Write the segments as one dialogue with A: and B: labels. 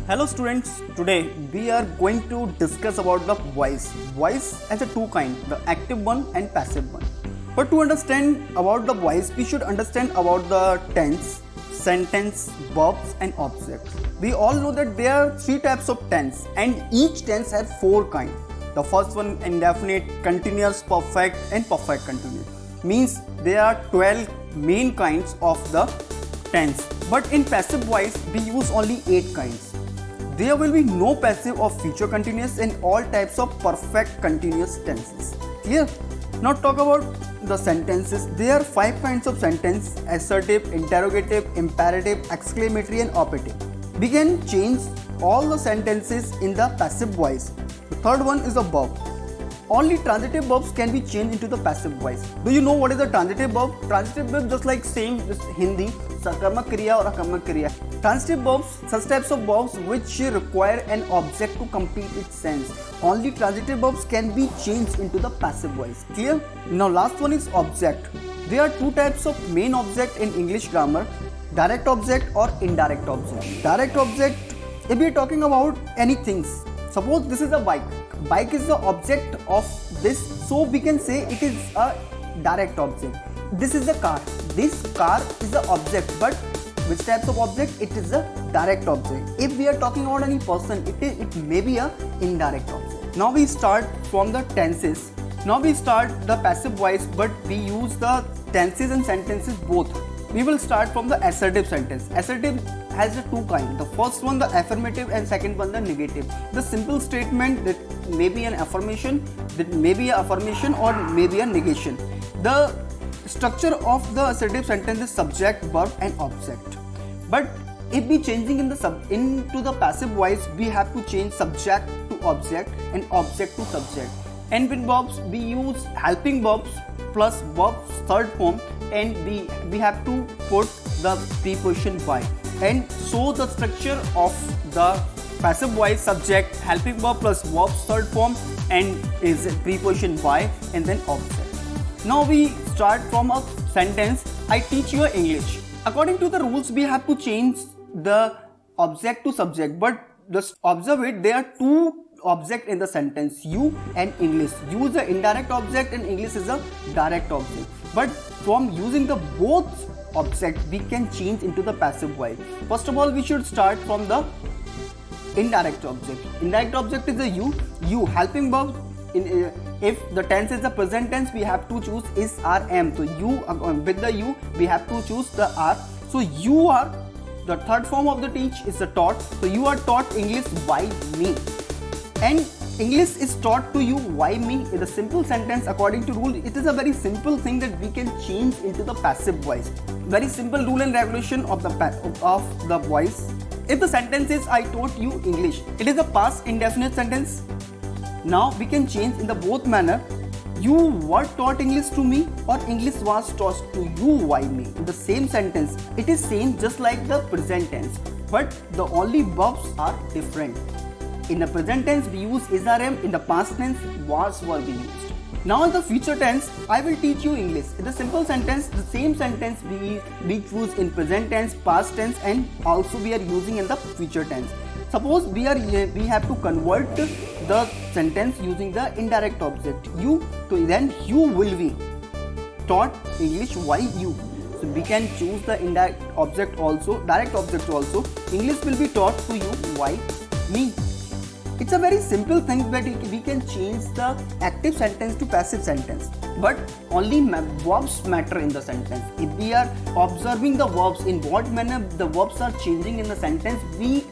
A: Hello students, today we are going to discuss about the voice. Voice has a two kind, the active one and passive one. But to understand about the voice, we should understand about the tense, sentence, verbs and objects. We all know that there are three types of tense and each tense has four kinds. The first one indefinite, continuous, perfect and perfect continuous. Means there are 12 main kinds of the tense. But in passive voice, we use only 8 kinds. There will be no passive or future continuous and all types of perfect continuous tenses. Clear? Now talk about the sentences. There are 5 kinds of sentence: assertive, interrogative, imperative, exclamatory and operative. We can change all the sentences in the passive voice. The third one is a verb. Only transitive verbs can be changed into the passive voice. Do you know what is the transitive verb? Transitive verb just like same as Hindi, sakaramak kriya or akamak kriya. Transitive verbs, such types of verbs which require an object to complete its sense. Only transitive verbs can be changed into the passive voice. Clear? Now last one is object. There are 2 types of main object in English grammar: direct object or indirect object. Direct object, if we are talking about anything, suppose this is a bike. Bike is the object of this, so we can say it is a direct object. This is a car. This car is the object, but which types of object? It is a direct object. If we are talking about any person, it may be a indirect object. Now we start from the tenses. Now we start the passive voice, but we use the tenses and sentences both. We will start from the assertive sentence. Assertive has the 2 kinds. The first one the affirmative and second one the negative. The simple statement that may be an affirmation, that may be an affirmation or may be a negation. The structure of the assertive sentence is subject, verb and object. But if we changing into the passive voice, we have to change subject to object and object to subject. And with verbs, we use helping verbs plus verbs third form, and we have to put the preposition by. And so the structure of the passive voice: subject, helping verb plus verbs third form, and is preposition by and then object. Now we start from a sentence: I teach you English. According to the rules, we have to change the object to subject, but just observe it, there are 2 object in the sentence, you and English. You is the indirect object and English is a direct object. But from using the both object, we can change into the passive voice. First of all, we should start from the indirect object. Indirect object is the you helping verb. If the tense is the present tense, we have to choose is, are, am. So you, with the you, we have to choose the are. So you are, the third form of the teach is the taught. So you are taught English by me, and English is taught to you. Why me? Is a simple sentence. According to rule, it is a very simple thing that we can change into the passive voice. Very simple rule and regulation of the voice. If the sentence is I taught you English, it is a past indefinite sentence. Now we can change in the both manner. You were taught English to me or English was taught to you. Why me? In the same sentence, it is same just like the present tense, but the only verbs are different. In the present tense, we use is, are, am. In the past tense, was, were we used. Now in the future tense, I will teach you English. In the simple sentence, the same sentence we choose in present tense, past tense, and also we are using in the future tense. Suppose we have to convert the sentence using the indirect object you, so then you will be taught English. Why you? So we can choose the indirect object also, direct object also. English will be taught to you. Why me? It's a very simple thing that we can change the active sentence to passive sentence, but only verbs matter in the sentence. If we are observing the verbs, in what manner the verbs are changing in the sentence, we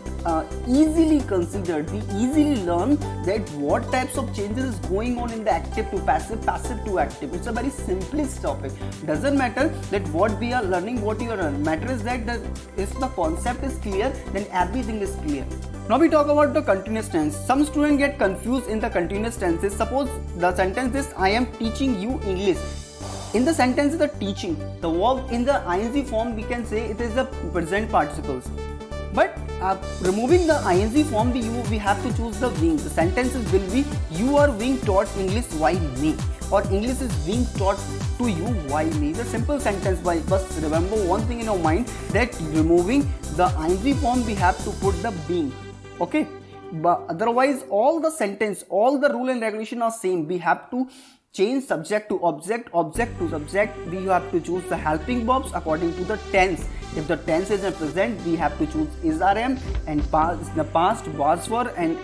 A: easily considered, we easily learn that what types of changes is going on in the active to passive, passive to active. It's a very simplest topic. Doesn't matter that what we are learning, what you are learning. Matter is that if the concept is clear, then everything is clear. Now we talk about the continuous tense. Some students get confused in the continuous tenses. Suppose the sentence is I am teaching you English. In the sentence the teaching, the verb in the ing form, we can say it is the present participles. But removing the ing form, we have to choose the being. The sentences will be you are being taught English, why me? Or English is being taught to you, why me? The simple sentence. By just remember one thing in our mind, that removing the ing form, we have to put the being. Okay, but otherwise all the sentence, all the rule and regulation are same. We have to change subject to object, object to subject. We have to choose the helping verbs according to the tense. If the tense is in present, we have to choose is RM, and the past was were, and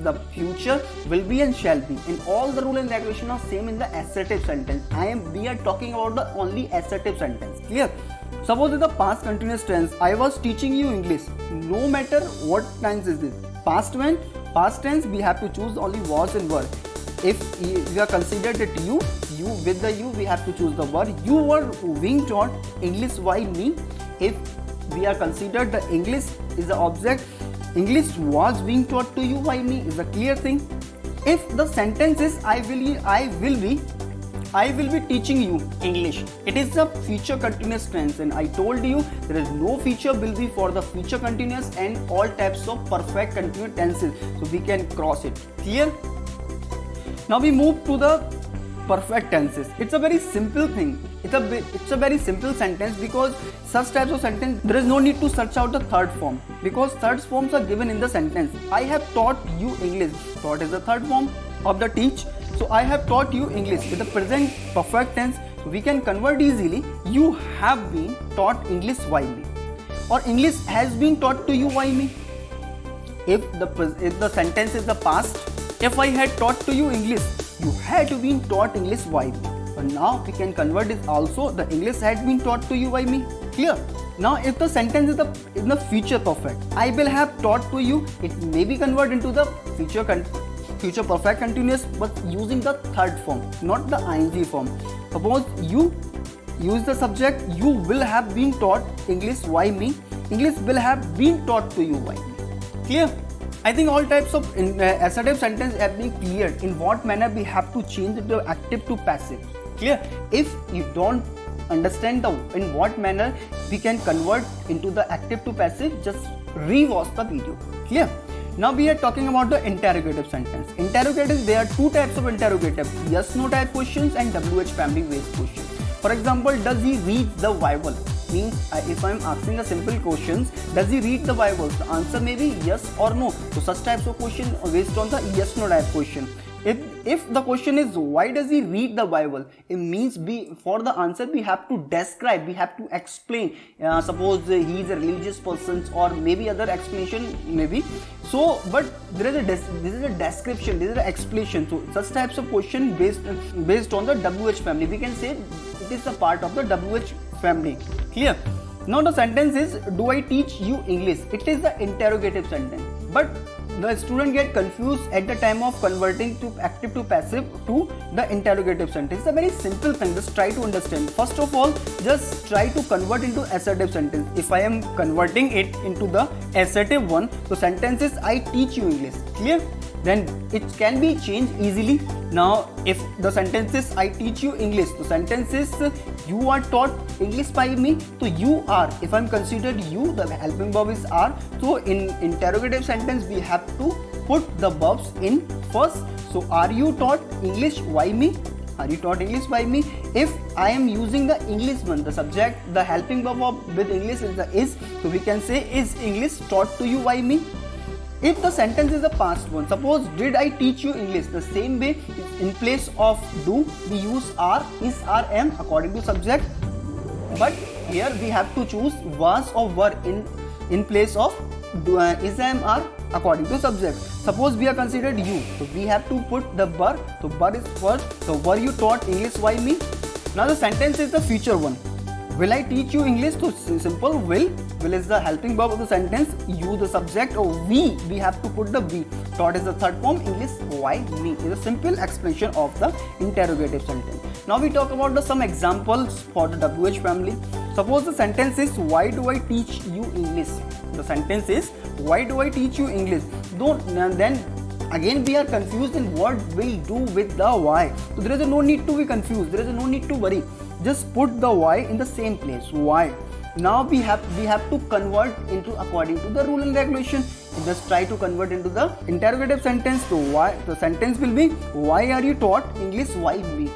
A: the future will be and shall be. And all the rule and regulation are same in the assertive sentence. We are talking about the only assertive sentence. Clear? Suppose in the past continuous tense, I was teaching you English. No matter what tense is this, past tense, we have to choose only was and were. If we are considered it you with the you, we have to choose the word. You were being taught English by me. If we are considered the English is the object, English was being taught to you by me is a clear thing. If the sentence is I will be teaching you English, it is the future continuous tense, and I told you there is no future will be for the future continuous and all types of perfect continuous tenses, so we can cross it. Clear? Now we move to the perfect tenses. It's a very simple thing. It's a very simple sentence, because such types of sentence there is no need to search out the third form, because third forms are given in the sentence. I have taught you English. Taught is the third form of the teach. So I have taught you English with the present perfect tense. So we can convert easily. You have been taught English by me, or English has been taught to you by me. If the sentence is the past, if I had taught to you English, you had been taught English by me. But now we can convert it also, the English had been taught to you by me. Clear? Now if the sentence is in the future perfect, I will have taught to you, it may be converted into the future perfect continuous, but using the third form, not the ing form. Suppose you use the subject, you will have been taught English by me. English will have been taught to you by me. Clear? I think all types of assertive sentence have been cleared. In what manner we have to change the active to passive. Clear? If you don't understand in what manner we can convert into the active to passive, just re-watch the video. Clear? Now we are talking about the interrogative sentence. Interrogative, there are two types of interrogative: yes no type questions and WH family based questions. For example, does he read the Bible? Means if I am asking a simple questions, does he read the Bible? The answer may be yes or no. So such types of question are based on the yes no type question. If the question is why does he read the Bible, it means for the answer we have to describe, we have to explain. Suppose he is a religious person, or maybe other explanation maybe. So but this is a description, this is an explanation. So such types of question based on the WH family, we can say it is a part of the WH family. Clear? Now the sentence is, do I teach you English? It is the interrogative sentence, but the student get confused at the time of converting to active to passive to the interrogative sentence. It's a very simple thing, just try to understand. First of all, just try to convert into assertive sentence. If I am converting it into the assertive one, the sentence is I teach you English. Clear? Then it can be changed easily. Now if the sentence is I teach you English, the sentence is you are taught English by me. So you are, if I'm considered you, the helping verb is are. So in interrogative sentence we have to put the verbs in first. So are you taught English by me? Are you taught English by me? If I am using the English one, the subject, the helping verb with English is the is. So we can say is English taught to you by me? If the sentence is a past one, suppose did I teach you English, the same way in place of do we use are, is, are, am according to subject, but here we have to choose was or were in place of do, is, am, are according to subject. Suppose we are considered you, so we have to put the were. So were is first. So were you taught English by me? Now the sentence is the future one. Will I teach you English? So simple will. Will is the helping verb of the sentence. You the subject, or we have to put the we. Taught is the third form. English why me is a simple explanation of the interrogative sentence. Now we talk about some examples for the WH family. Suppose the sentence is why do I teach you English? The sentence is why do I teach you English? Then again we are confused in what we'll do with the why. So there is no need to be confused. There is no need to worry. Just put the why in the same place. Why? Now we have to convert into according to the rule and regulation. Just try to convert into the interrogative sentence. So why the sentence will be why are you taught English by me?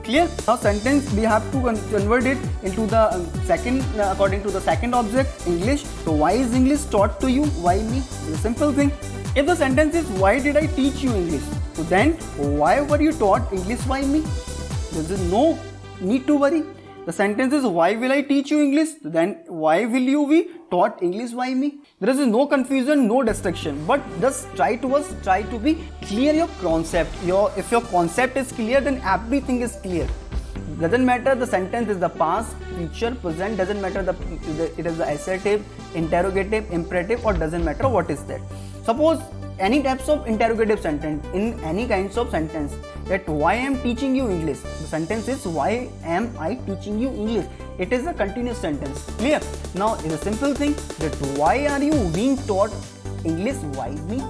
A: Clear? Now sentence we have to convert it into the second according to the second object English. So why is English taught to you? Why me? It's a simple thing. If the sentence is why did I teach you English? So then why were you taught English by me? There is no need to worry. The sentence is why will I teach you English? Then why will you be taught English by me? There is no confusion, no distraction. But just try to be clear your concept. If your concept is clear, then everything is clear. Doesn't matter the sentence is the past, future, present. Doesn't matter it is the assertive, interrogative, imperative, or doesn't matter what is that. Suppose any types of interrogative sentence in any kinds of sentence, that why I am teaching you English. The sentence is why am I teaching you English. It is a continuous sentence. Clear? Now it's a simple thing that why are you being taught English by me?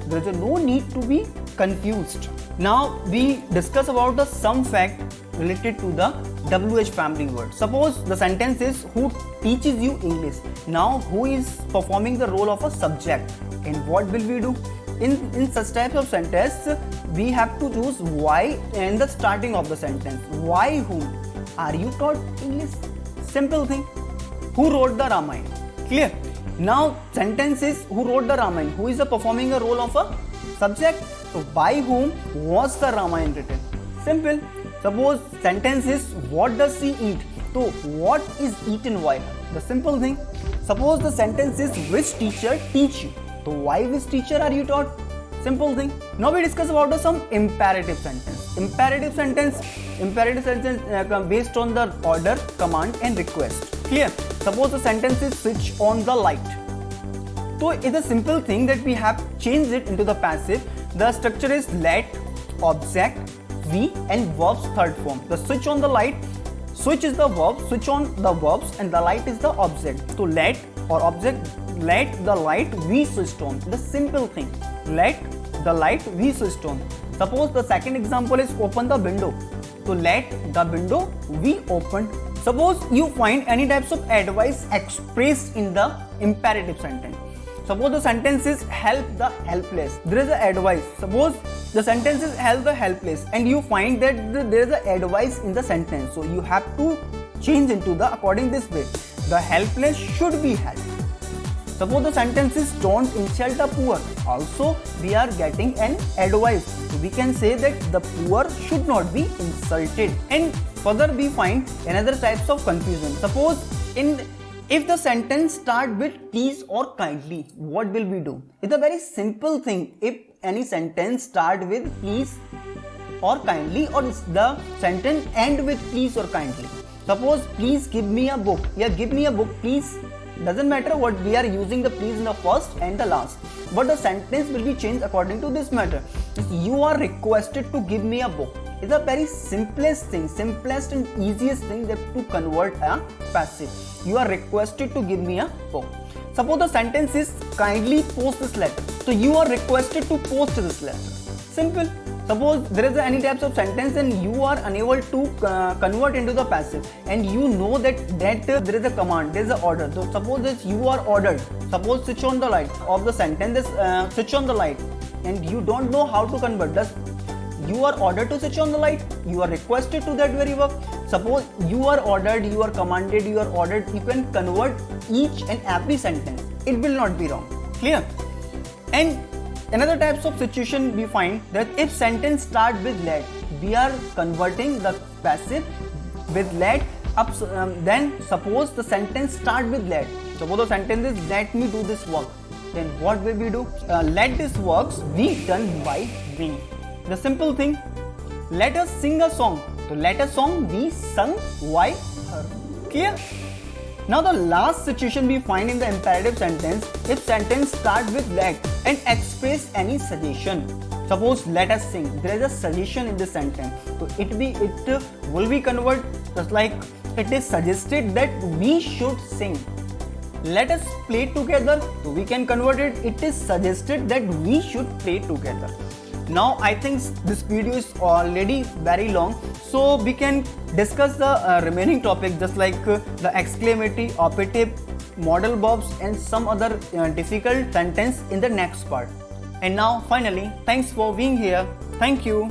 A: There is no need to be confused. Now we discuss about the some fact related to the WH family word. Suppose the sentence is who teaches you English. Now who is performing the role of a subject, and what will we do? In such types of sentence, we have to choose why in the starting of the sentence. Why whom are you taught English? Simple thing. Who wrote the Ramayana? Clear? Now sentence is who wrote the Ramayana. Who is performing a role of a subject? So by whom was the Ramayana written? Simple. Suppose sentence is what does he eat? So what is eaten why? The simple thing. Suppose the sentence is which teacher teach you? So why which teacher are you taught? Simple thing. Now we discuss about some imperative sentence. Imperative sentence based on the order, command and request. Clear? Suppose the sentence is switch on the light. So it's a simple thing that we have changed it into the passive. The structure is let, object, we and verbs third form. The switch on the light, switch is the verb, switch on the verbs and the light is the object. So let or object, let the light be switched on. The simple thing. Let the light be switched on. Suppose the second example is open the window. So let the window be opened. Suppose you find any types of advice expressed in the imperative sentence. Suppose the sentence is help the helpless. There is a advice. Suppose the sentence is help the helpless and you find that there is a advice in the sentence. So you have to change into the according this way. The helpless should be helped. Suppose the sentence is don't insult the poor. Also we are getting an advice. So we can say that the poor should not be insulted. And further we find another types of confusion. Suppose if the sentence start with please or kindly, what will we do? It's a very simple thing. If any sentence start with please or kindly, or the sentence end with please or kindly. Suppose please give me a book. Yeah, give me a book please. Doesn't matter what we are using the please in the first and the last. But the sentence will be changed according to this matter. You are requested to give me a book. It's a very simplest thing, simplest and easiest thing that to convert a passive. You are requested to give me a book. Suppose the sentence is kindly post this letter. So you are requested to post this letter. Simple. Suppose there is any types of sentence and you are unable to convert into the passive, and you know that there is a command, there is an order. So suppose that you are ordered. Suppose switch on the light of the sentence is switch on the light, and you don't know how to convert. Thus you are ordered to switch on the light. You are requested to that very work. Suppose you are ordered, you are commanded, you are ordered. You can convert each and every sentence. It will not be wrong. Clear? And another types of situation we find that if sentence start with let, we are converting the passive with let up. Then suppose the sentence start with let. Suppose the sentence is let me do this work. Then what will we do? Let this works be done by me. The simple thing. Let us sing a song. So let a song be sung by her. Clear? Now the last situation we find in the imperative sentence, if sentence start with let and express any suggestion. Suppose let us sing. There is a suggestion in the sentence. So it will be converted just like it is suggested that we should sing. Let us play together. So we can convert it. It is suggested that we should play together. Now I think this video is already very long, so we can discuss the remaining topic just like the exclamatory, operative, modal verbs and some other difficult sentence in the next part. And now finally, thanks for being here. Thank you.